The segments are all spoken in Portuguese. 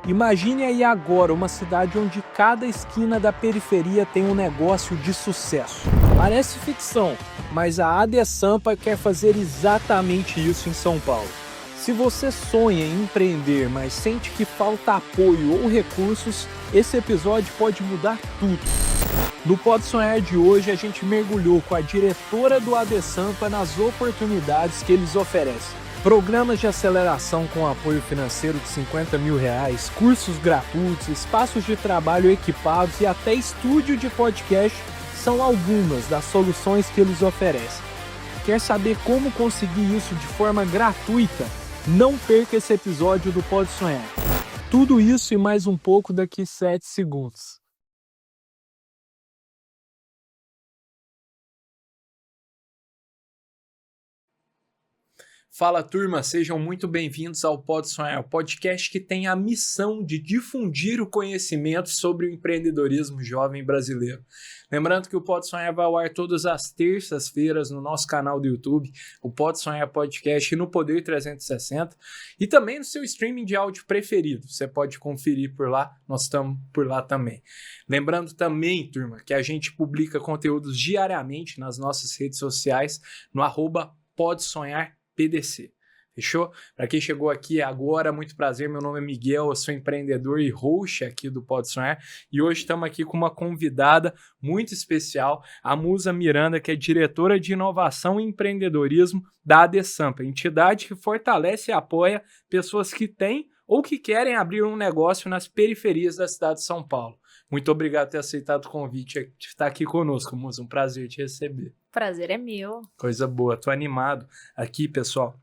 Imagine aí agora uma cidade onde cada esquina da periferia tem um negócio de sucesso. Parece ficção, mas a AD Sampa quer fazer exatamente isso em São Paulo. Se você sonha em empreender, mas sente que falta apoio ou recursos, esse episódio pode mudar tudo. No Pode Sonhar de hoje, a gente mergulhou com a diretora do AD Sampa nas oportunidades que eles oferecem. Programas de aceleração com apoio financeiro de R$50 mil, cursos gratuitos, espaços de trabalho equipados e até estúdio de podcast são algumas das soluções que eles oferecem. Quer saber como conseguir isso de forma gratuita? Não perca esse episódio do Pode Sonhar. Tudo isso e mais um pouco daqui 7 segundos. Fala, turma, sejam muito bem-vindos ao Pode Sonhar, o podcast que tem a missão de difundir o conhecimento sobre o empreendedorismo jovem brasileiro. Lembrando que o Pode Sonhar vai ao ar todas as terças-feiras no nosso canal do YouTube, o Pode Sonhar Podcast e no Poder 360, e também no seu streaming de áudio preferido. Você pode conferir por lá, nós estamos por lá também. Lembrando também, turma, que a gente publica conteúdos diariamente nas nossas redes sociais, no @PodeSonharPDC. Fechou? Para quem chegou aqui agora, muito prazer, meu nome é Miguel, eu sou empreendedor e host aqui do Pode Sonhar e hoje estamos aqui com uma convidada muito especial, a Musa Miranda, que é diretora de inovação e empreendedorismo da AD Sampa, entidade que fortalece e apoia pessoas que têm ou que querem abrir um negócio nas periferias da cidade de São Paulo. Muito obrigado por ter aceitado o convite de estar aqui conosco, Musa, um prazer te receber. Prazer é meu. Coisa boa, tô animado aqui, pessoal.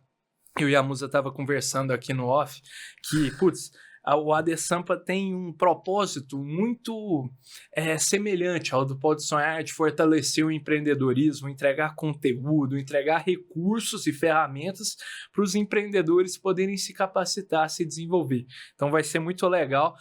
Eu e a Musa tava conversando aqui no off que, o AD Sampa tem um propósito muito semelhante ao do Pode Sonhar, de fortalecer o empreendedorismo, entregar conteúdo, entregar recursos e ferramentas para os empreendedores poderem se capacitar, se desenvolver. Então vai ser muito legal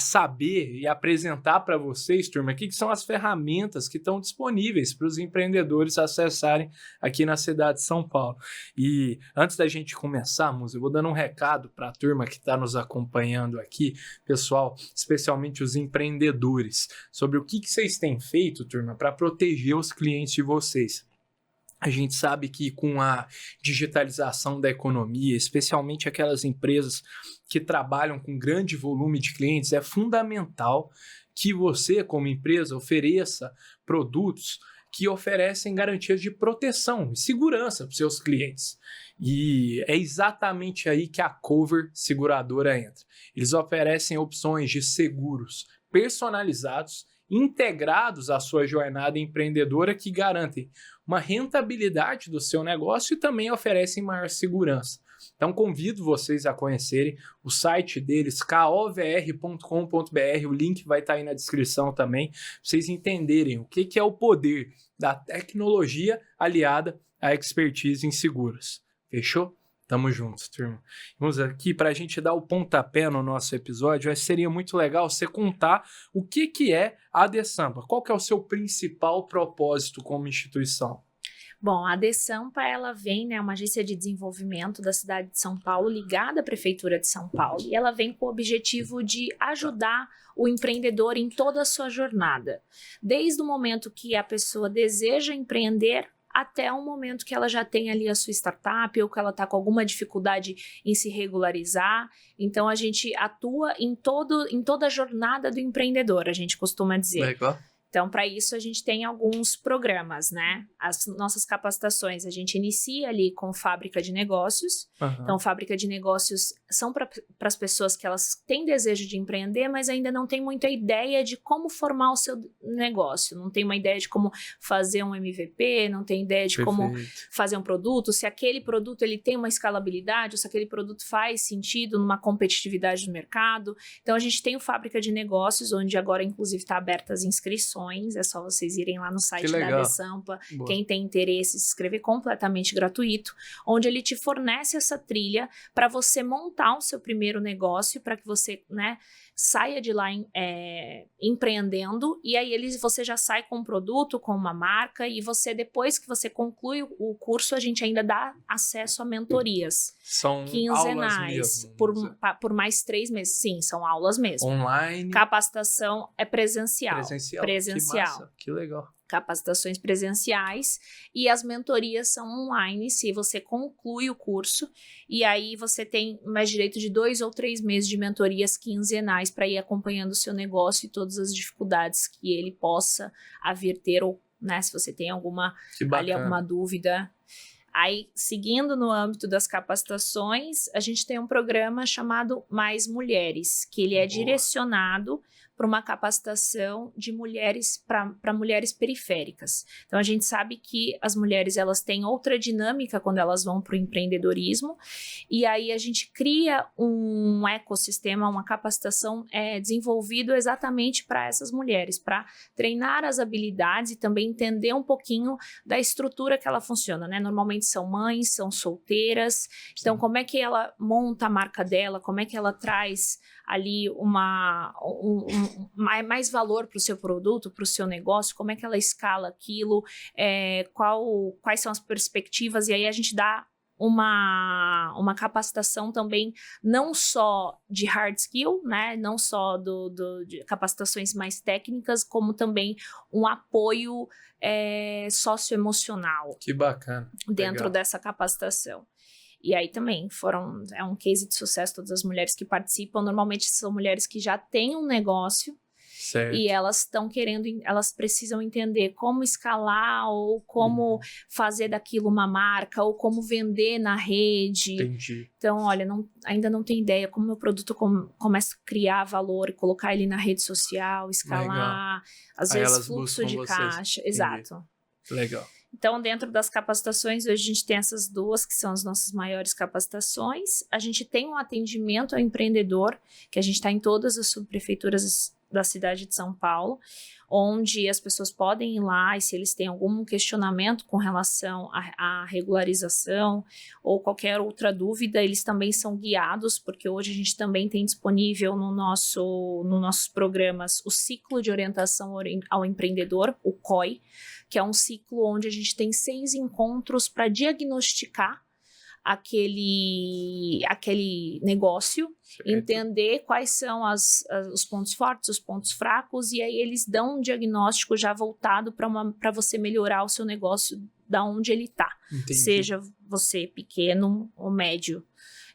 saber e apresentar para vocês, turma, o que são as ferramentas que estão disponíveis para os empreendedores acessarem aqui na cidade de São Paulo. E antes da gente começar, Musa, eu vou dando um recado para a turma que está nos acompanhando aqui, pessoal, especialmente os empreendedores, sobre o que vocês têm feito, turma, para proteger os clientes de vocês. A gente sabe que com a digitalização da economia, especialmente aquelas empresas que trabalham com grande volume de clientes, é fundamental que você, como empresa, ofereça produtos que oferecem garantias de proteção e segurança para os seus clientes. E é exatamente aí que a Cover Seguradora entra. Eles oferecem opções de seguros personalizados, integrados à sua jornada empreendedora, que garantem uma rentabilidade do seu negócio e também oferecem maior segurança. Então convido vocês a conhecerem o site deles, kovr.com.br, o link vai estar aí na descrição também, para vocês entenderem o que é o poder da tecnologia aliada à expertise em seguros. Fechou? Tamo juntos, turma. Vamos aqui para a gente dar o pontapé no nosso episódio. Seria muito legal você contar o que é a AD Sampa. Qual que é o seu principal propósito como instituição? Bom, a AD Sampa, ela vem, uma agência de desenvolvimento da cidade de São Paulo, ligada à Prefeitura de São Paulo, e ela vem com o objetivo de ajudar o empreendedor em toda a sua jornada. Desde o momento que a pessoa deseja empreender, até o momento que ela já tem ali a sua startup ou que ela está com alguma dificuldade em se regularizar. Então, a gente atua em toda a jornada do empreendedor, a gente costuma dizer. Legal. Então, para isso, a gente tem alguns programas, né? As nossas capacitações, a gente inicia ali com fábrica de negócios. Uhum. Então, fábrica de negócios são para as pessoas que elas têm desejo de empreender, mas ainda não têm muita ideia de como formar o seu negócio. Não tem uma ideia de como fazer um MVP, não tem ideia de como fazer um produto, se aquele produto ele tem uma escalabilidade, ou se aquele produto faz sentido numa competitividade do mercado. Então, a gente tem o Fábrica de Negócios, onde agora, inclusive, está abertas as inscrições. capacitações, é só vocês irem lá no site da legal. ADESAMPA, Boa. quem tem interesse, se inscrever completamente gratuito, onde ele te fornece essa trilha para você montar o seu primeiro negócio, para que você, né, saia de lá empreendendo, e aí você já sai com um produto, com uma marca, e você, depois que você conclui o curso, a gente ainda dá acesso a mentorias São quinzenais, aulas mesmo. por mais 3 meses. Sim, são aulas mesmo. Online. Capacitação é presencial. Presencial. Que massa, que legal. Capacitações presenciais, e as mentorias são online, se você conclui o curso, e aí você tem mais direito de 2 ou 3 meses de mentorias quinzenais para ir acompanhando o seu negócio e todas as dificuldades que ele possa vir ter, ou, né, se você tem alguma dúvida. Aí, seguindo no âmbito das capacitações, a gente tem um programa chamado Mais Mulheres, que ele é direcionado para uma capacitação de mulheres, para mulheres periféricas. Então, a gente sabe que as mulheres, elas têm outra dinâmica quando elas vão para o empreendedorismo, e aí a gente cria um ecossistema, uma capacitação desenvolvido exatamente para essas mulheres, para treinar as habilidades e também entender um pouquinho da estrutura que ela funciona, né? Normalmente são mães, são solteiras, então como é que ela monta a marca dela, como é que ela traz ali mais valor para o seu produto, para o seu negócio, como é que ela escala aquilo, quais são as perspectivas, e aí a gente dá uma capacitação também, não só de hard skill, né, não só de capacitações mais técnicas, como também um apoio socioemocional. Que bacana. Dentro dessa capacitação. E aí também é um case de sucesso, todas as mulheres que participam, normalmente são mulheres que já têm um negócio, certo. E elas elas precisam entender como escalar, ou como fazer daquilo uma marca, ou como vender na rede. Entendi. Então, olha, ainda não tenho ideia como meu produto começa a criar valor, colocar ele na rede social, escalar, às vezes fluxo de caixa. Entendi. Exato. Legal. Então, dentro das capacitações, hoje a gente tem essas duas, que são as nossas maiores capacitações. A gente tem um atendimento ao empreendedor, que a gente está em todas as subprefeituras da cidade de São Paulo, onde as pessoas podem ir lá, e se eles têm algum questionamento com relação à regularização ou qualquer outra dúvida, eles também são guiados, porque hoje a gente também tem disponível nos nossos programas o ciclo de orientação ao empreendedor, o COI, que é um ciclo onde a gente tem 6 encontros para diagnosticar aquele negócio, certo. Entender quais são os pontos fortes, os pontos fracos, e aí eles dão um diagnóstico já voltado para você melhorar o seu negócio da onde ele está, seja você pequeno ou médio.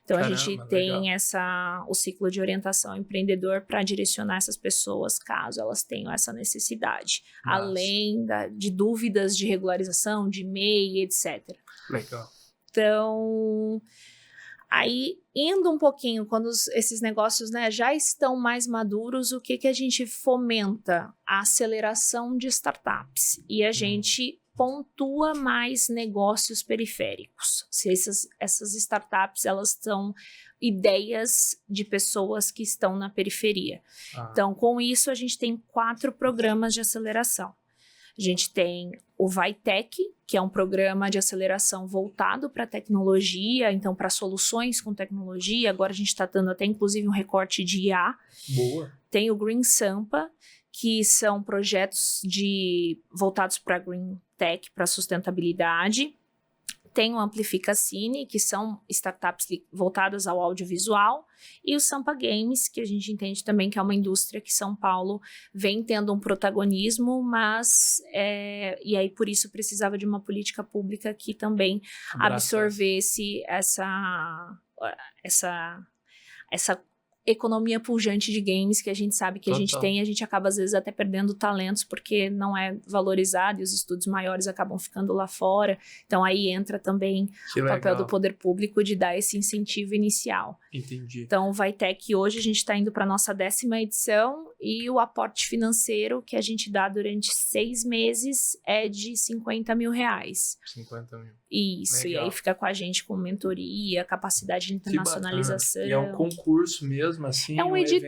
Então, a gente tem o ciclo de orientação ao empreendedor para direcionar essas pessoas, caso elas tenham essa necessidade. Nossa. Além de dúvidas de regularização, de MEI, etc. Legal. Então, aí, indo um pouquinho, quando esses negócios, né, já estão mais maduros, o que a gente fomenta? A aceleração de startups. E a gente pontua mais negócios periféricos. Se essas startups, elas são ideias de pessoas que estão na periferia. Então, com isso, a gente tem 4 programas de aceleração. A gente tem o VaiTech, que é um programa de aceleração voltado para tecnologia, então para soluções com tecnologia. Agora a gente está dando até inclusive um recorte de IA. Boa. Tem o Green Sampa, que são projetos voltados para Green Tech, para sustentabilidade. Tem o Amplificacine, que são startups voltadas ao audiovisual, e o Sampa Games, que a gente entende também que é uma indústria que São Paulo vem tendo um protagonismo, mas e aí por isso precisava de uma política pública que também absorvesse essa economia pujante de games que a gente sabe que a gente tem, a gente acaba às vezes até perdendo talentos porque não é valorizado e os estudos maiores acabam ficando lá fora. Então aí entra também o papel do poder público de dar esse incentivo inicial. Entendi. Então, o Vitec hoje a gente está indo para a nossa 10ª edição e o aporte financeiro que a gente dá durante 6 meses é de R$50 mil. 50 mil. Isso, Legal. e aí fica com a gente com mentoria, capacidade de internacionalização. E é um concurso mesmo, assim? É um evento?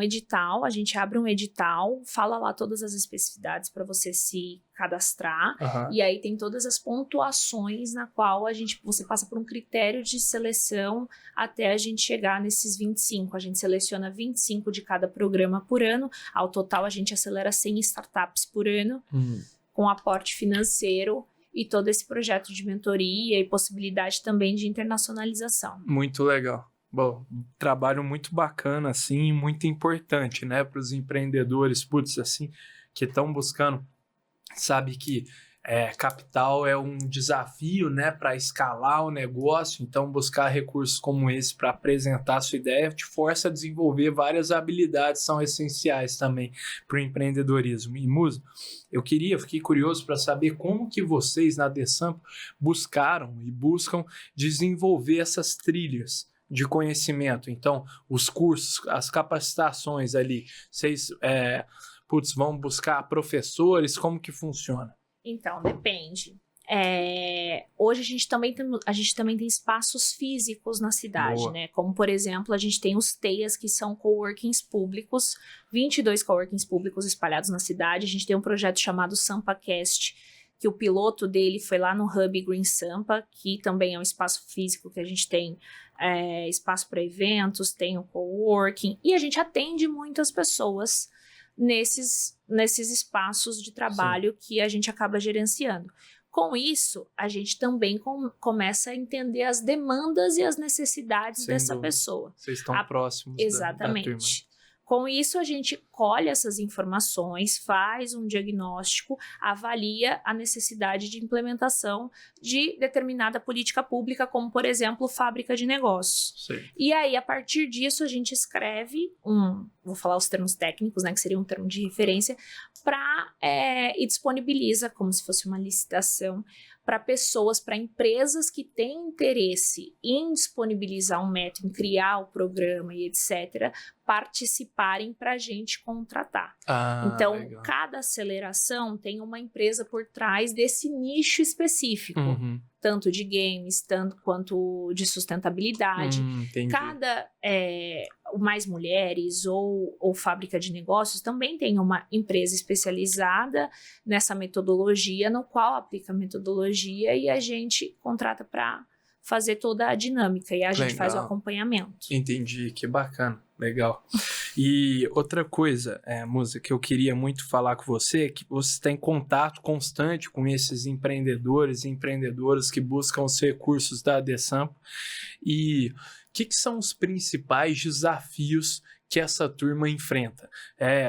edital, a gente abre um edital, fala lá todas as especificidades para você se cadastrar, Aham. e aí tem todas as pontuações na qual você passa por um critério de seleção até a gente chegar nesses 25. A gente seleciona 25 de cada programa por ano, ao total a gente acelera 100 startups por ano, com aporte financeiro e todo esse projeto de mentoria e possibilidade também de internacionalização. Muito legal. Bom, trabalho muito bacana, assim, muito importante, né, para os empreendedores, putz, assim, que estão buscando, sabe que capital é um desafio, né, para escalar o negócio, então buscar recursos como esse para apresentar a sua ideia te força a desenvolver várias habilidades que são essenciais também para o empreendedorismo. E Musa, fiquei curioso para saber como que vocês na DeSampa buscaram e buscam desenvolver essas trilhas de conhecimento. Então, os cursos, as capacitações ali, vocês vão buscar professores, como que funciona? Então, depende. Hoje a gente também tem espaços físicos na cidade, Boa. né? Como, por exemplo, a gente tem os TEIAs, que são coworkings públicos, 22 coworkings públicos espalhados na cidade. A gente tem um projeto chamado SampaCast, que o piloto dele foi lá no Hub Green Sampa, que também é um espaço físico que a gente tem espaço para eventos, tem o coworking, e a gente atende muitas pessoas nesses espaços de trabalho que a gente acaba gerenciando. Com isso, a gente também começa a entender as demandas e as necessidades dessa pessoa. Vocês estão próximos Exatamente. da turma. Com isso, a gente colhe essas informações, faz um diagnóstico, avalia a necessidade de implementação de determinada política pública, como, por exemplo, fábrica de negócios. Sim. E aí, a partir disso, a gente escreve vou falar os termos técnicos, né, que seria um termo de referência, e disponibiliza, como se fosse uma licitação, para pessoas, para empresas que têm interesse em disponibilizar um método, em criar o programa e etc., participarem para a gente contratar. Então, legal. cada aceleração tem uma empresa por trás desse nicho específico, tanto de games, tanto quanto de sustentabilidade. Entendi. Cada Mais Mulheres ou Fábrica de Negócios também tem uma empresa especializada nessa metodologia, no qual aplica a metodologia e a gente contrata para fazer toda a dinâmica e a gente faz o acompanhamento. Entendi, que bacana, legal. E outra coisa, Musa, que eu queria muito falar com você, é que você está em contato constante com esses empreendedores e empreendedoras que buscam os recursos da DeSampa. E o que são os principais desafios que essa turma enfrenta?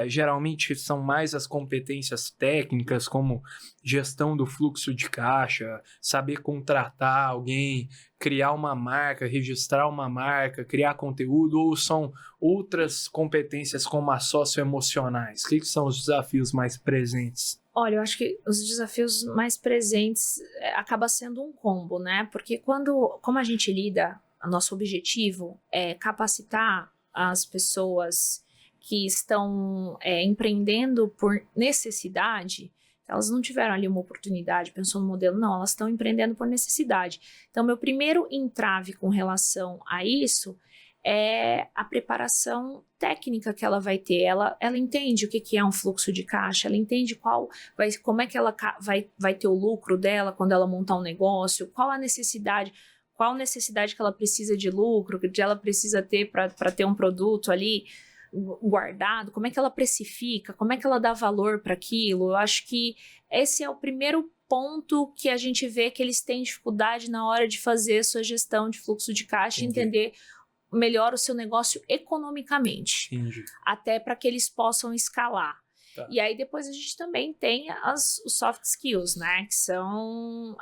Geralmente são mais as competências técnicas, como gestão do fluxo de caixa, saber contratar alguém, criar uma marca, registrar uma marca, criar conteúdo, ou são outras competências como as socioemocionais? O que são os desafios mais presentes? Olha, eu acho que os desafios mais presentes acaba sendo um combo, né? Porque como a gente lida, o nosso objetivo é capacitar as pessoas que estão empreendendo por necessidade. Elas não tiveram ali uma oportunidade, pensou no modelo, não, elas estão empreendendo por necessidade. Então, meu primeiro entrave com relação a isso é a preparação técnica que ela vai ter. Ela entende o que é um fluxo de caixa, ela entende como é que ela vai ter o lucro dela quando ela montar um negócio, qual a necessidade que ela precisa de lucro, que ela precisa ter para ter um produto ali guardado, como é que ela precifica, como é que ela dá valor para aquilo. Eu acho que esse é o primeiro ponto que a gente vê que eles têm dificuldade na hora de fazer a sua gestão de fluxo de caixa, entender melhor o seu negócio economicamente, até para que eles possam escalar. Tá. E aí depois a gente também tem os soft skills, né, que são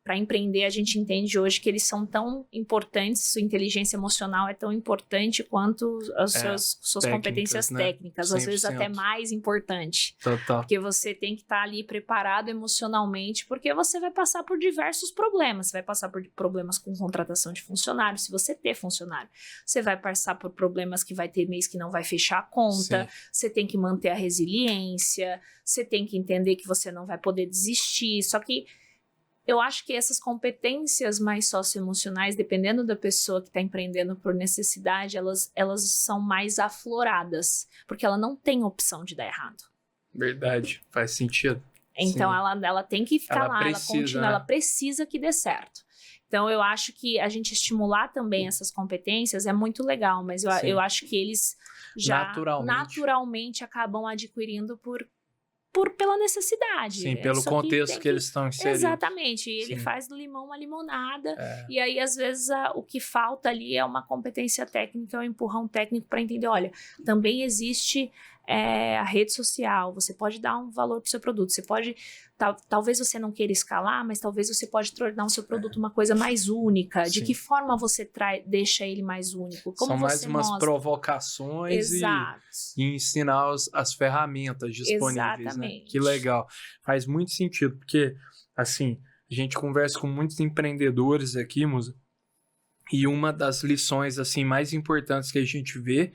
para empreender, a gente entende hoje que eles são tão importantes, sua inteligência emocional é tão importante quanto as suas competências técnicas, às vezes até mais importante. Total. Porque você tem que estar ali preparado emocionalmente, porque você vai passar por diversos problemas. Você vai passar por problemas com contratação de funcionário, se você ter funcionário. Você vai passar por problemas que vai ter mês que não vai fechar a conta, você tem que manter a resiliência, você tem que entender que você não vai poder desistir. Só que eu acho que essas competências mais socioemocionais, dependendo da pessoa que está empreendendo por necessidade, elas são mais afloradas, porque ela não tem opção de dar errado. Verdade, faz sentido. Então ela tem que ficar lá, ela continua, né? ela precisa que dê certo. Então eu acho que a gente estimular também essas competências é muito legal, mas eu acho que eles já naturalmente acabam adquirindo pela necessidade. Sim, pelo contexto que eles estão inseridos. Exatamente, e ele faz do limão uma limonada, e aí às vezes o que falta ali é uma competência técnica, um empurrão técnico para entender, olha, também existe a rede social, você pode dar um valor para o seu produto, você pode, talvez você não queira escalar, mas talvez você pode tornar o seu produto uma coisa mais única. Sim. De que forma você deixa ele mais único? Como são mais você umas mostra? Provocações e ensinar as ferramentas disponíveis. Exatamente. Né? Que legal. Faz muito sentido, porque assim, a gente conversa com muitos empreendedores aqui, Musa, e uma das lições assim, mais importantes que a gente vê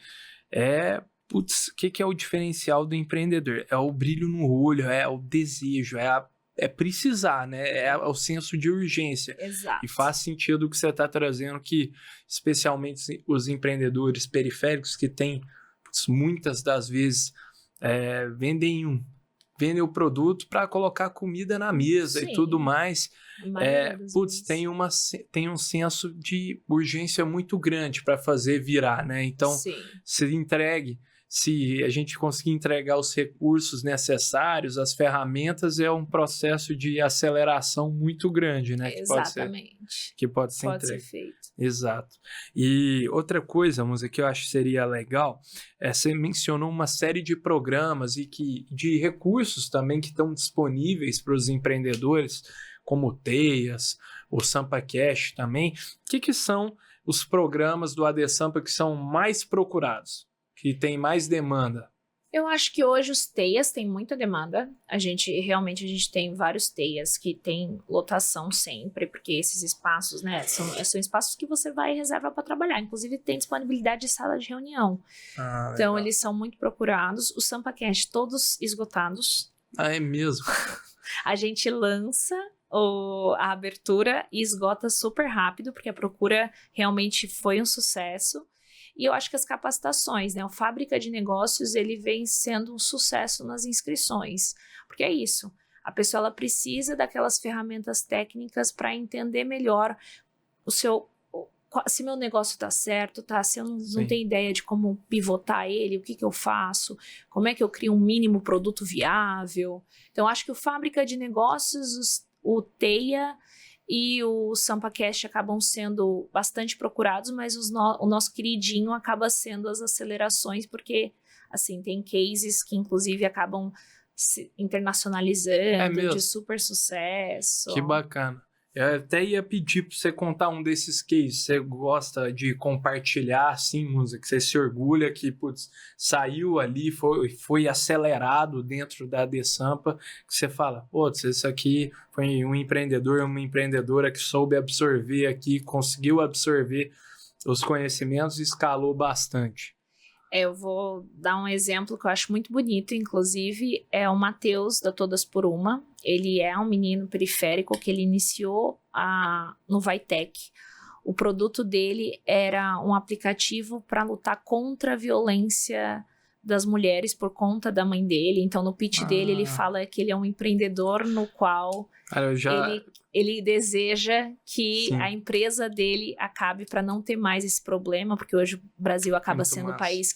é o que é o diferencial do empreendedor? É o brilho no olho, é o desejo, é precisar, né? É o senso de urgência. Exato. E faz sentido o que você está trazendo, que especialmente os empreendedores periféricos que têm, muitas das vezes, vendem o produto para colocar comida na mesa. Sim. E tudo mais. Tem um senso de urgência muito grande para fazer virar, né? Então, se a gente conseguir entregar os recursos necessários, as ferramentas, é um processo de aceleração muito grande, né? Exatamente. Que pode ser entregue. Ser feito. Exato. E outra coisa, Musa, que eu acho que seria legal, você mencionou uma série de programas e de recursos também que estão disponíveis para os empreendedores, como o Teias, o Sampa Cash também. O que são os programas do AD Sampa que são mais procurados? Que tem mais demanda? Eu acho que hoje os Teias têm muita demanda. A gente tem vários Teias que tem lotação sempre, porque esses espaços, né, são espaços que você vai e reserva para trabalhar. Inclusive tem disponibilidade de sala de reunião. Então eles são muito procurados. O Sampa Cash todos esgotados. É mesmo? A gente lança a abertura e esgota super rápido, porque a procura realmente foi um sucesso. E eu acho que as capacitações, né? O Fábrica de Negócios, ele vem sendo um sucesso nas inscrições. Porque é isso. A pessoa ela precisa daquelas ferramentas técnicas para entender melhor se meu negócio está certo, tá? Se eu não tenho ideia de como pivotar ele, o que eu faço, como é que eu crio um mínimo produto viável. Então, acho que o Fábrica de Negócios, o Teia e o Sampa Cash acabam sendo bastante procurados, mas o nosso queridinho acaba sendo as acelerações, porque assim, tem cases que inclusive acabam se internacionalizando de super sucesso. Que bacana. Eu até ia pedir para você contar um desses cases. Você gosta de compartilhar, assim, Musa, que você se orgulha que, saiu ali, foi acelerado dentro da AD Sampa, que você fala, isso aqui foi um empreendedor, uma empreendedora que soube absorver aqui, conseguiu absorver os conhecimentos e escalou bastante. Eu vou dar um exemplo que eu acho muito bonito, inclusive, é o Matheus, da Todas por Uma. Ele é um menino periférico que ele iniciou no Vitec. O produto dele era um aplicativo para lutar contra a violência das mulheres por conta da mãe dele. Então, no pitch dele, ele fala que ele é um empreendedor no qual ele deseja que a empresa dele acabe para não ter mais esse problema, porque hoje o Brasil acaba sendo o país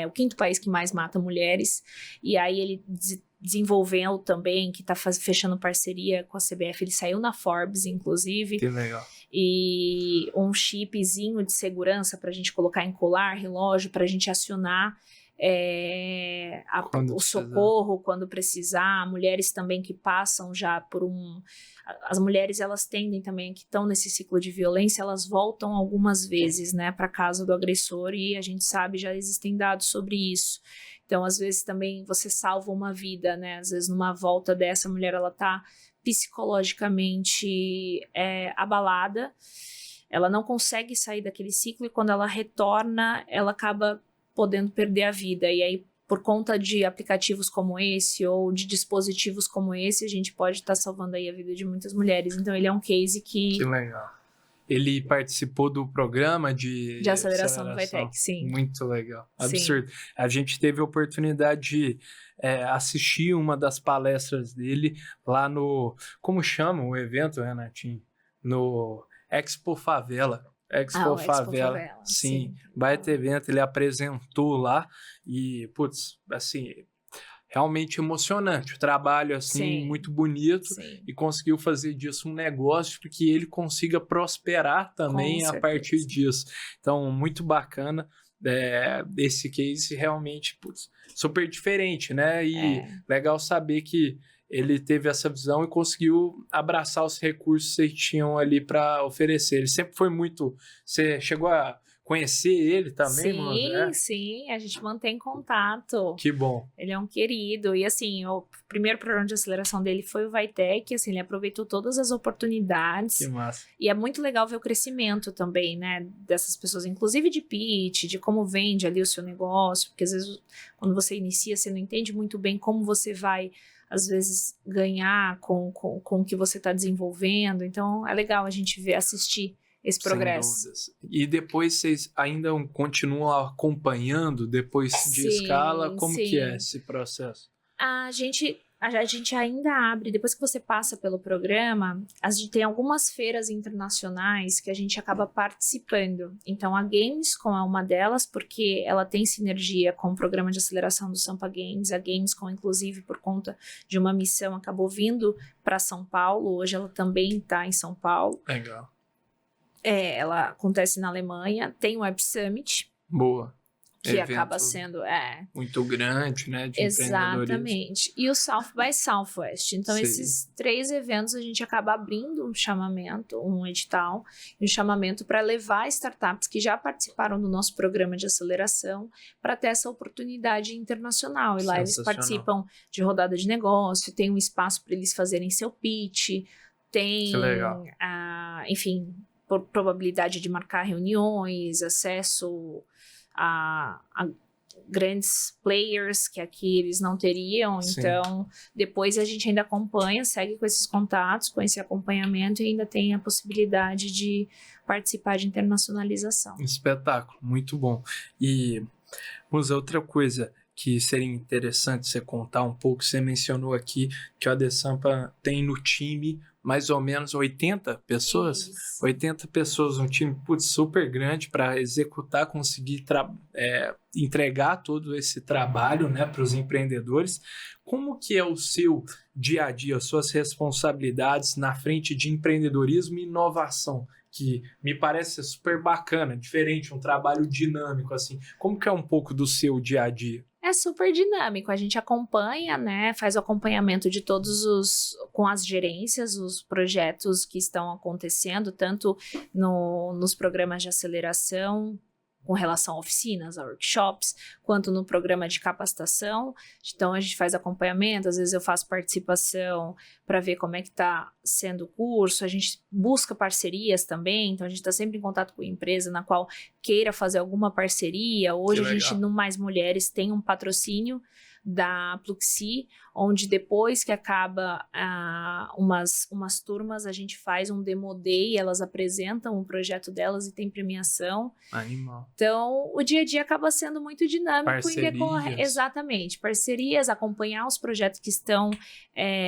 o quinto país que mais mata mulheres. E aí ele desenvolveu também, que está fechando parceria com a CBF, ele saiu na Forbes, inclusive. Que legal. E um chipzinho de segurança para a gente colocar em colar, relógio, para a gente acionar Quando o precisar. socorro quando precisar, mulheres também que passam já por as mulheres, elas tendem também, que estão nesse ciclo de violência, elas voltam algumas vezes, né, para casa do agressor, e a gente sabe, já existem dados sobre isso. Então, às vezes também você salva uma vida, né, às vezes numa volta dessa, a mulher, ela tá psicologicamente abalada, ela não consegue sair daquele ciclo, e quando ela retorna, ela acaba podendo perder a vida, e aí por conta de aplicativos como esse ou de dispositivos como esse, a gente pode estar salvando aí a vida de muitas mulheres. Então ele é um case Que legal. Ele participou do programa de aceleração do Vitec, sim. Muito legal. Sim. Absurdo. A gente teve a oportunidade de assistir uma das palestras dele lá no... Como chama o evento, Renatinho? No Expo Favela. Expo Favela. Sim. Baita evento, ele apresentou lá e, putz, assim, realmente emocionante. O trabalho, assim, muito bonito. Sim. E conseguiu fazer disso um negócio para que ele consiga prosperar também a partir disso. Então, muito bacana. Esse case realmente, putz, super diferente, né? E legal saber que ele teve essa visão e conseguiu abraçar os recursos que tinham ali para oferecer. Ele sempre foi muito... Você chegou a conhecer ele também, mano? Sim, a gente mantém contato. Que bom. Ele é um querido. E assim, o primeiro programa de aceleração dele foi o Vitec, assim, ele aproveitou todas as oportunidades. Que massa. E é muito legal ver o crescimento também, né, dessas pessoas, inclusive de pitch, de como vende ali o seu negócio, porque às vezes quando você inicia, você não entende muito bem como você vai, às vezes, ganhar com o que você está desenvolvendo. Então, é legal a gente assistir esse progresso. Sem dúvidas. E depois vocês ainda continuam acompanhando depois de escala? Como que é esse processo? A gente ainda abre, depois que você passa pelo programa, a gente tem algumas feiras internacionais que a gente acaba participando. Então, a Gamescom é uma delas, porque ela tem sinergia com o programa de aceleração do Sampa Games. A Gamescom, inclusive, por conta de uma missão, acabou vindo para São Paulo. Hoje ela também está em São Paulo. Legal. Ela acontece na Alemanha. Tem o Web Summit. Boa. Que acaba sendo muito grande, né? De exatamente. E o South by Southwest. Então, esses 3 eventos a gente acaba abrindo um chamamento, um edital, um chamamento para levar startups que já participaram do nosso programa de aceleração para ter essa oportunidade internacional. E lá eles participam de rodada de negócio, tem um espaço para eles fazerem seu pitch, tem, enfim, probabilidade de marcar reuniões, acesso a grandes players que aqui eles não teriam. Sim. Então, depois a gente ainda acompanha, segue com esses contatos, com esse acompanhamento, e ainda tem a possibilidade de participar de internacionalização. Espetáculo, muito bom. E, Musa, outra coisa que seria interessante você contar um pouco, você mencionou aqui que o AD Sampa tem no time mais ou menos 80 pessoas? Isso. 80 pessoas, um time super grande para executar, conseguir entregar todo esse trabalho, né, para os empreendedores. Como que é o seu dia a dia, suas responsabilidades na frente de empreendedorismo e inovação? Que me parece super bacana, diferente, um trabalho dinâmico, assim. Como que é um pouco do seu dia a dia? É super dinâmico, a gente acompanha, né, faz o acompanhamento de com as gerências, os projetos que estão acontecendo, tanto nos programas de aceleração, com relação a oficinas, a workshops, quanto no programa de capacitação. Então, a gente faz acompanhamento, às vezes eu faço participação para ver como é que está sendo o curso, a gente busca parcerias também, então a gente está sempre em contato com a empresa na qual queira fazer alguma parceria. Hoje a gente, no Mais Mulheres, tem um patrocínio da Pluxee, onde depois que acaba umas turmas, a gente faz um demo day, elas apresentam o projeto delas e tem premiação. Animal. Então, o dia a dia acaba sendo muito dinâmico e decorre. Exatamente, parcerias, acompanhar os projetos que estão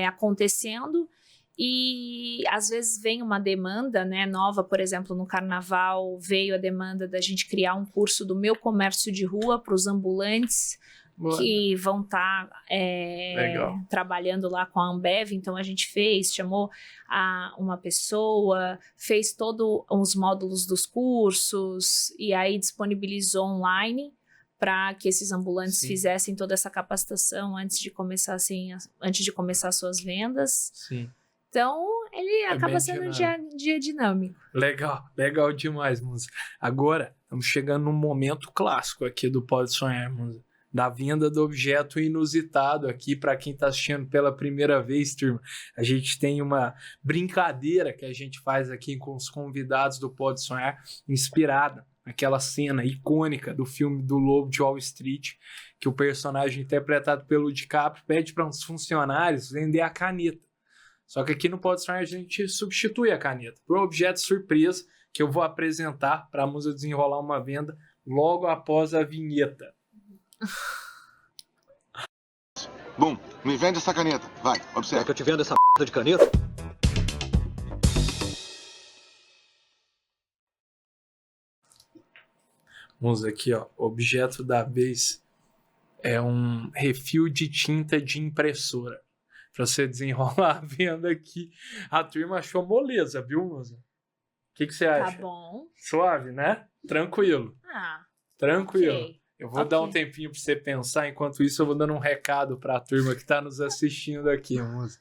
acontecendo. E às vezes vem uma demanda, né, nova, por exemplo, no carnaval veio a demanda da gente criar um curso do Meu Comércio de Rua para os ambulantes. Boa. Que vão estar trabalhando lá com a Ambev. Então a gente chamou uma pessoa, fez todos os módulos dos cursos e aí disponibilizou online para que esses ambulantes Sim. fizessem toda essa capacitação antes de começar suas vendas. Sim. Então, ele acaba bem sendo um dia dinâmico. Legal demais, Musa. Agora, estamos chegando num momento clássico aqui do Pode Sonhar, Musa. Da venda do objeto inusitado aqui, para quem está assistindo pela primeira vez, turma. A gente tem uma brincadeira que a gente faz aqui com os convidados do Pode Sonhar, inspirada naquela cena icônica do filme do Lobo de Wall Street, que o personagem interpretado pelo DiCaprio pede para uns funcionários vender a caneta. Só que aqui no Pode Sonhar a gente substitui a caneta por um objeto surpresa que eu vou apresentar para a Musa desenrolar uma venda logo após a vinheta. Bom, me vende essa caneta. Vai, observa. Quer que eu te venda essa p*** de caneta? Vamos aqui, ó. O objeto da vez é um refil de tinta de impressora. Pra você desenrolar a venda aqui. A turma achou moleza, viu, Musa? O que você acha? Tá bom. Suave, né? Tranquilo. Tranquilo. Ok. Eu vou dar um tempinho para você pensar. Enquanto isso, eu vou dando um recado para a turma que está nos assistindo aqui, Musa.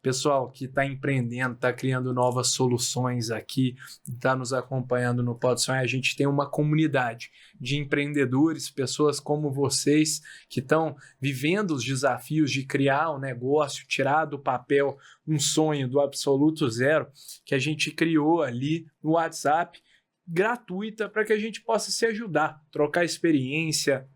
Pessoal que está empreendendo, está criando novas soluções aqui, está nos acompanhando no Pode Sonhar, a gente tem uma comunidade de empreendedores, pessoas como vocês que estão vivendo os desafios de criar um negócio, tirar do papel um sonho do absoluto zero, que a gente criou ali no WhatsApp, gratuita, para que a gente possa se ajudar, trocar experiência,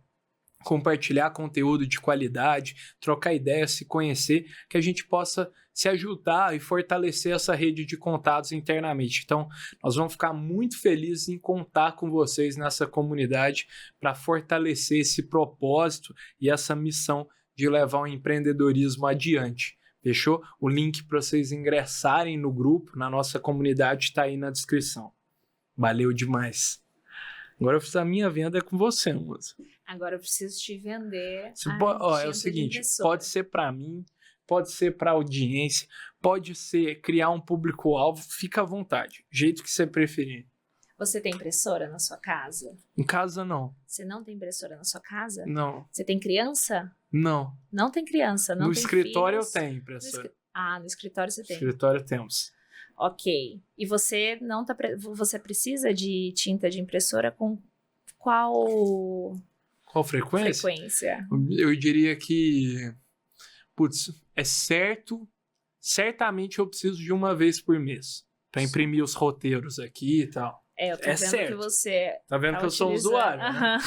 compartilhar conteúdo de qualidade, trocar ideias, se conhecer, que a gente possa se ajudar e fortalecer essa rede de contatos internamente. Então, nós vamos ficar muito felizes em contar com vocês nessa comunidade para fortalecer esse propósito e essa missão de levar o empreendedorismo adiante. Fechou? O link para vocês ingressarem no grupo, na nossa comunidade, está aí na descrição. Valeu demais. Agora eu fiz a minha venda com você, Musa. Agora eu preciso te vender. É o seguinte, pode ser para mim, pode ser para audiência, pode ser criar um público-alvo, fica à vontade, jeito que você preferir. Você tem impressora na sua casa? Em casa, não. Você não tem impressora na sua casa? Não. Você tem criança? Não. Não tem criança, não no tem escritório filhos? eu tenho impressora. No escritório você No tem. escritório temos. Ok. E você não tá você precisa de tinta de impressora com qual frequência? Eu diria que é certamente eu preciso de uma vez por mês para imprimir os roteiros aqui e tal. Eu tô vendo certo. que você Tá vendo que eu sou usuário, né?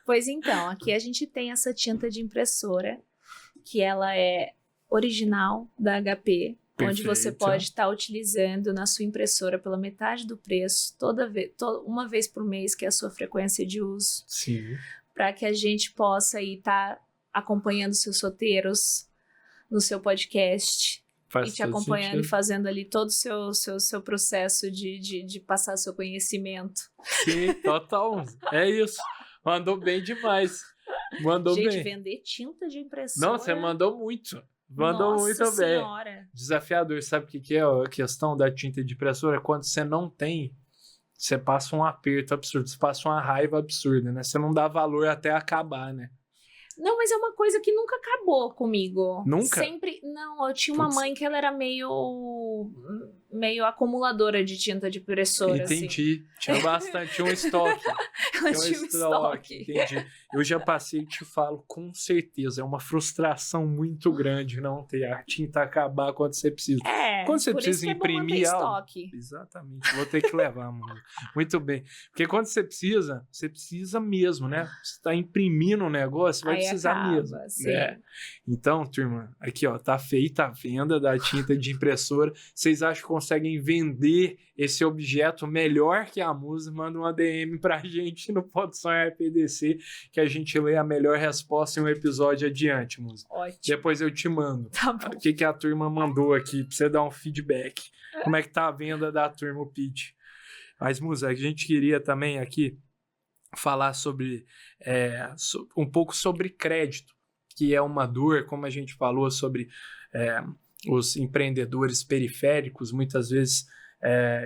Pois então, aqui a gente tem essa tinta de impressora que ela é original da HP. Onde você pode estar utilizando na sua impressora pela metade do preço, uma vez por mês, que é a sua frequência de uso. Sim. Para que a gente possa estar acompanhando seus roteiros no seu podcast. E te acompanhando e fazendo ali todo o seu processo de passar seu conhecimento. Sim, total. É isso. Mandou bem demais. Mandou bem. Gente, vender tinta de impressora... Não, você mandou muito. Mandou muito bem. Senhora. Desafiador. Sabe o que é a questão da tinta de impressora? Quando você não tem, você passa um aperto absurdo, você passa uma raiva absurda, né? Você não dá valor até acabar, né? Não, mas é uma coisa que nunca acabou comigo. Nunca? Sempre. Não, eu tinha uma mãe que ela era meio acumuladora de tinta de impressora. Entendi. Assim. Tinha bastante, tinha um estoque. Ela tinha um estoque. Entendi. Eu já passei e te falo, com certeza, é uma frustração muito grande não ter a tinta acabar quando você precisa. Quando você precisa imprimir algo. Exatamente, vou ter que levar, mano. Muito bem. Porque quando você precisa mesmo, né? Você está imprimindo um negócio, vai precisar mesmo. Né? Então, turma, aqui ó, tá feita a venda da tinta de impressora. Vocês acham que conseguem vender esse objeto melhor que a Musa? Manda uma DM pra gente no Pode Sonhar PDC, que a gente lê a melhor resposta em um episódio adiante, Musa. Ótimo. Depois eu te mando. Tá bom. O que a turma mandou aqui, pra você dar um feedback. Como é que tá a venda da turma, o pitch. Mas, Musa, a gente queria também aqui falar sobre um pouco sobre crédito, que é uma dor, como a gente falou sobre os empreendedores periféricos, muitas vezes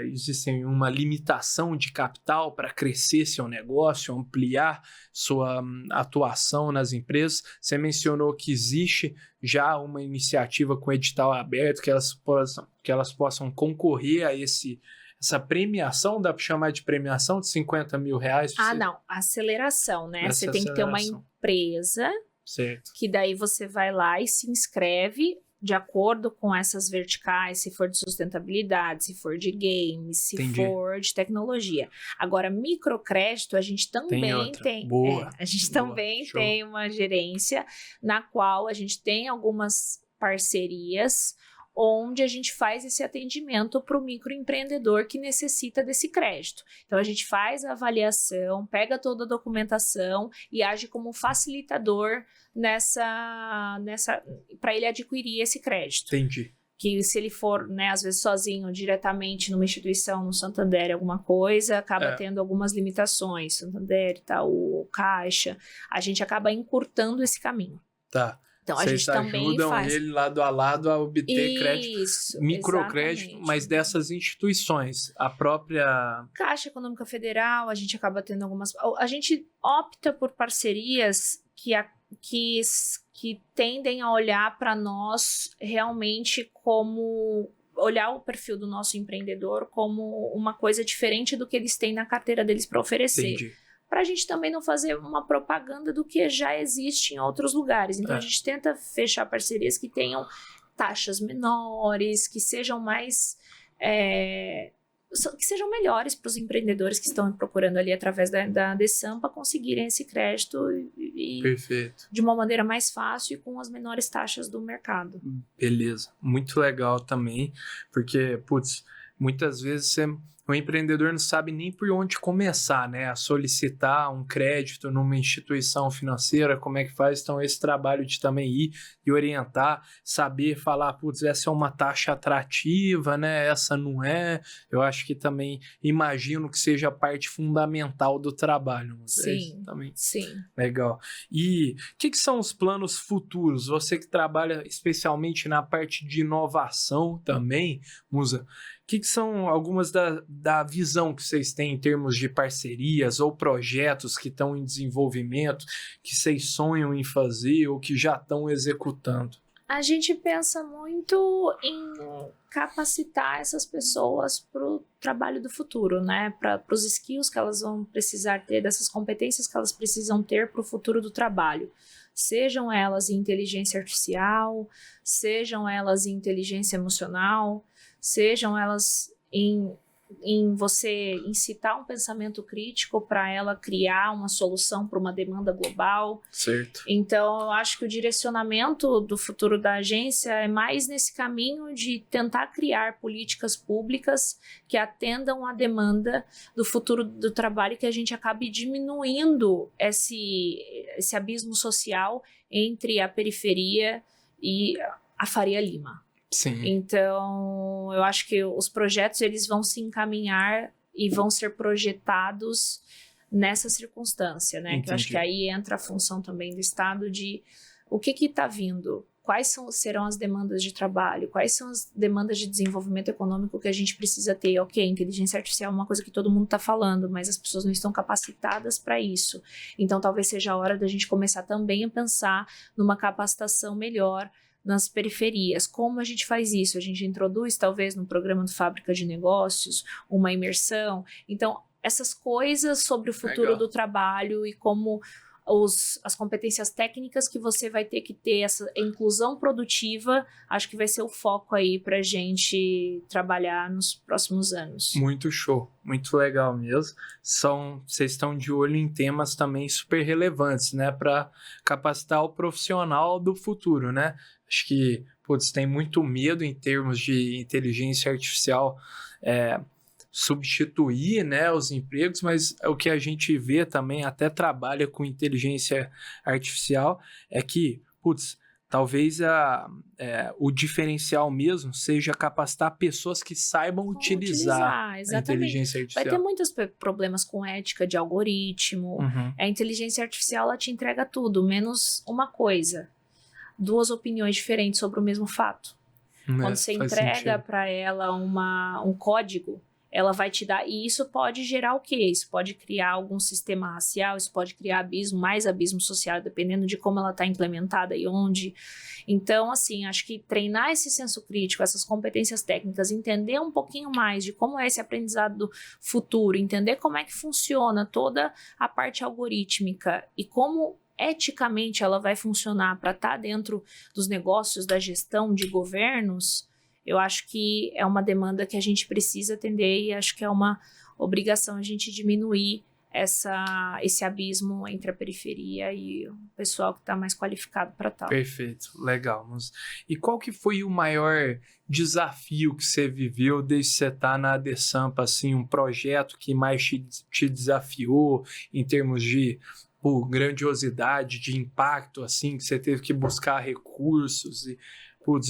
existem uma limitação de capital para crescer seu negócio, ampliar sua atuação nas empresas. Você mencionou que existe já uma iniciativa com edital aberto, que elas possam concorrer a essa premiação, dá para chamar de premiação de R$50 mil? Não, aceleração, né? Essa você tem que ter uma aceleração. Empresa, Certo. que daí você vai lá e se inscreve de acordo com essas verticais, se for de sustentabilidade, se for de games, se Entendi. for de tecnologia. Agora, microcrédito, a gente também outra. tem. Boa. A gente Boa. também Show. tem uma gerência na qual a gente tem algumas parcerias onde a gente faz esse atendimento para o microempreendedor que necessita desse crédito. Então, a gente faz a avaliação, pega toda a documentação e age como facilitador para ele adquirir esse crédito. Entendi. Que se ele for, né, às vezes sozinho, diretamente numa instituição, no Santander, alguma coisa, acaba tendo algumas limitações, Santander, Itaú, Caixa, a gente acaba encurtando esse caminho. Tá. Então, a gente também ajudam faz. ele lado a lado a obter crédito, Isso, microcrédito, exatamente. mas dessas instituições. A própria... Caixa Econômica Federal, a gente acaba tendo algumas... A gente opta por parcerias que tendem a olhar para nós realmente como... olhar o perfil do nosso empreendedor como uma coisa diferente do que eles têm na carteira deles para oferecer. Entendi. Para a gente também não fazer uma propaganda do que já existe em outros lugares. Então, a gente tenta fechar parcerias que tenham taxas menores, que sejam mais... que sejam melhores para os empreendedores que estão procurando ali através da Desampa conseguirem esse crédito Perfeito. de uma maneira mais fácil e com as menores taxas do mercado. Beleza. Muito legal também, porque, muitas vezes o empreendedor não sabe nem por onde começar, né? A solicitar um crédito numa instituição financeira, como é que faz? Então, esse trabalho de também ir e orientar, saber falar, essa é uma taxa atrativa, né? Essa não é. Eu acho que também imagino que seja a parte fundamental do trabalho. Sim, também. sim. Legal. E o que são os planos futuros? Você que trabalha especialmente na parte de inovação também, Musa, o que são algumas da visão que vocês têm em termos de parcerias ou projetos que estão em desenvolvimento, que vocês sonham em fazer ou que já estão executando? A gente pensa muito em capacitar essas pessoas para o trabalho do futuro, né? Para os skills que elas vão precisar ter, dessas competências que elas precisam ter para o futuro do trabalho. Sejam elas em inteligência artificial, sejam elas em inteligência emocional, sejam elas em você incitar um pensamento crítico para ela criar uma solução para uma demanda global. Certo. Então, eu acho que o direcionamento do futuro da agência é mais nesse caminho de tentar criar políticas públicas que atendam à demanda do futuro do trabalho e que a gente acabe diminuindo esse abismo social entre a periferia e a Faria Lima. Sim. Então, eu acho que os projetos eles vão se encaminhar e vão ser projetados nessa circunstância, né? Que eu acho que aí entra a função também do Estado de o que está vindo, quais serão as demandas de trabalho, quais são as demandas de desenvolvimento econômico que a gente precisa ter. Ok, inteligência artificial é uma coisa que todo mundo está falando, mas as pessoas não estão capacitadas para isso. Então, talvez seja a hora da gente começar também a pensar numa capacitação melhor nas periferias. Como a gente faz isso? A gente introduz, talvez, no programa do Fábrica de Negócios, uma imersão. Então, essas coisas sobre o futuro do trabalho e como as competências técnicas que você vai ter que ter, essa inclusão produtiva, acho que vai ser o foco aí para a gente trabalhar nos próximos anos. Muito show, muito legal mesmo. Vocês estão de olho em temas também super relevantes, né, para capacitar o profissional do futuro, né? Acho que, tem muito medo em termos de inteligência artificial substituir, né, os empregos, mas o que a gente vê também, até trabalha com inteligência artificial, é que, talvez o diferencial mesmo seja capacitar pessoas que saibam utilizar a inteligência artificial. Vai ter muitos problemas com ética de algoritmo. Uhum. A inteligência artificial ela te entrega tudo, menos uma coisa. 2 opiniões diferentes sobre o mesmo fato. Quando você entrega para ela um código, ela vai te dar, e isso pode gerar o quê? Isso pode criar algum sistema racial, isso pode criar mais abismo social, dependendo de como ela está implementada e onde. Então, assim, acho que treinar esse senso crítico, essas competências técnicas, entender um pouquinho mais de como é esse aprendizado do futuro, entender como é que funciona toda a parte algorítmica e como eticamente ela vai funcionar para estar dentro dos negócios, da gestão de governos. Eu acho que é uma demanda que a gente precisa atender e acho que é uma obrigação a gente diminuir esse abismo entre a periferia e o pessoal que está mais qualificado para tal. Perfeito, legal. E qual que foi o maior desafio que você viveu desde que você está na ADSAMPA, assim, um projeto que mais te desafiou em termos de grandiosidade, de impacto, assim, que você teve que buscar recursos e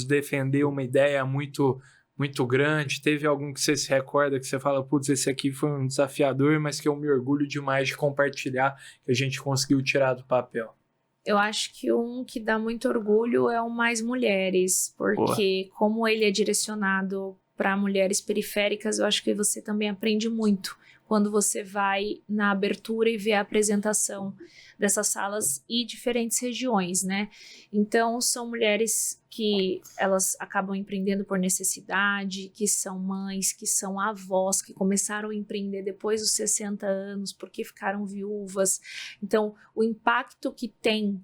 defender uma ideia muito, muito grande? Teve algum que você se recorda que você fala, esse aqui foi um desafiador, mas que eu me orgulho demais de compartilhar, que a gente conseguiu tirar do papel? Eu acho que um que dá muito orgulho é o Mais Mulheres, porque como ele é direcionado para mulheres periféricas, eu acho que você também aprende muito quando você vai na abertura e vê a apresentação dessas salas e diferentes regiões, né? Então, são mulheres que elas acabam empreendendo por necessidade, que são mães, que são avós, que começaram a empreender depois dos 60 anos, porque ficaram viúvas. Então, o impacto que tem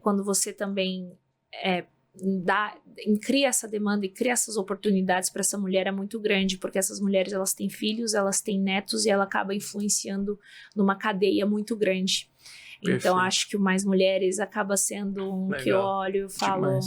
quando você também cria essa demanda e cria essas oportunidades para essa mulher é muito grande, porque essas mulheres elas têm filhos, elas têm netos e ela acaba influenciando numa cadeia muito grande. Perfeito. Então acho que o Mais Mulheres acaba sendo um legal. Que eu olho e falo...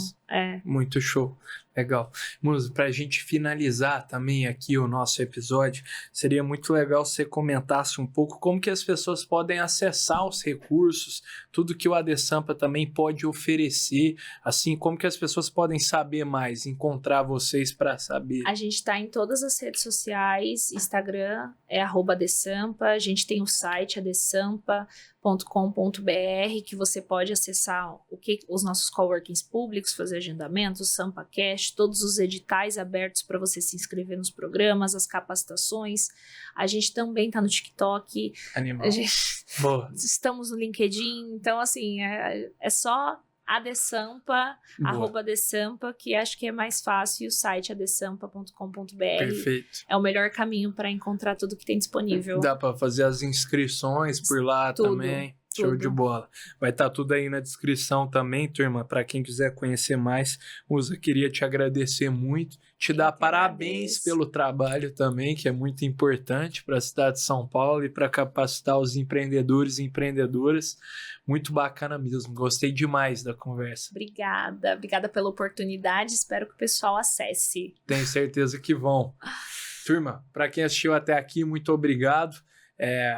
Muito show. Legal. Musa, para a gente finalizar também aqui o nosso episódio, seria muito legal se você comentasse um pouco como que as pessoas podem acessar os recursos, tudo que o ADSAMPA também pode oferecer, assim, como que as pessoas podem saber mais, encontrar vocês para saber. A gente está em todas as redes sociais, Instagram é @ADSAMPA, a gente tem o site adsampa.com.br, que você pode acessar os nossos coworkings públicos, fazer agendamentos, SampaCast, todos os editais abertos para você se inscrever nos programas, as capacitações. A gente também está no TikTok. Animal. Estamos no LinkedIn. Então, assim, é só ADSAMPA, @ADSAMPA, que acho que é mais fácil, o site adsampa.com.br. Perfeito. É o melhor caminho para encontrar tudo que tem disponível. Dá para fazer as inscrições por lá também. Show de bola. Vai estar tudo aí na descrição também, turma, para quem quiser conhecer mais. Musa, queria te agradecer muito, te dar parabéns pelo trabalho também, que é muito importante para a cidade de São Paulo e para capacitar os empreendedores e empreendedoras. Muito bacana mesmo, gostei demais da conversa. Obrigada pela oportunidade, espero que o pessoal acesse. Tenho certeza que vão. Turma, para quem assistiu até aqui, muito obrigado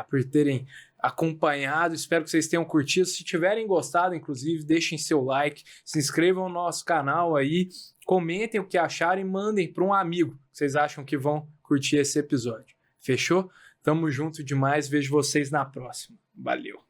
por terem acompanhado, espero que vocês tenham curtido. Se tiverem gostado, inclusive, deixem seu like, se inscrevam no nosso canal aí, comentem o que acharam e mandem para um amigo que vocês acham que vão curtir esse episódio. Fechou? Tamo junto demais, vejo vocês na próxima. Valeu!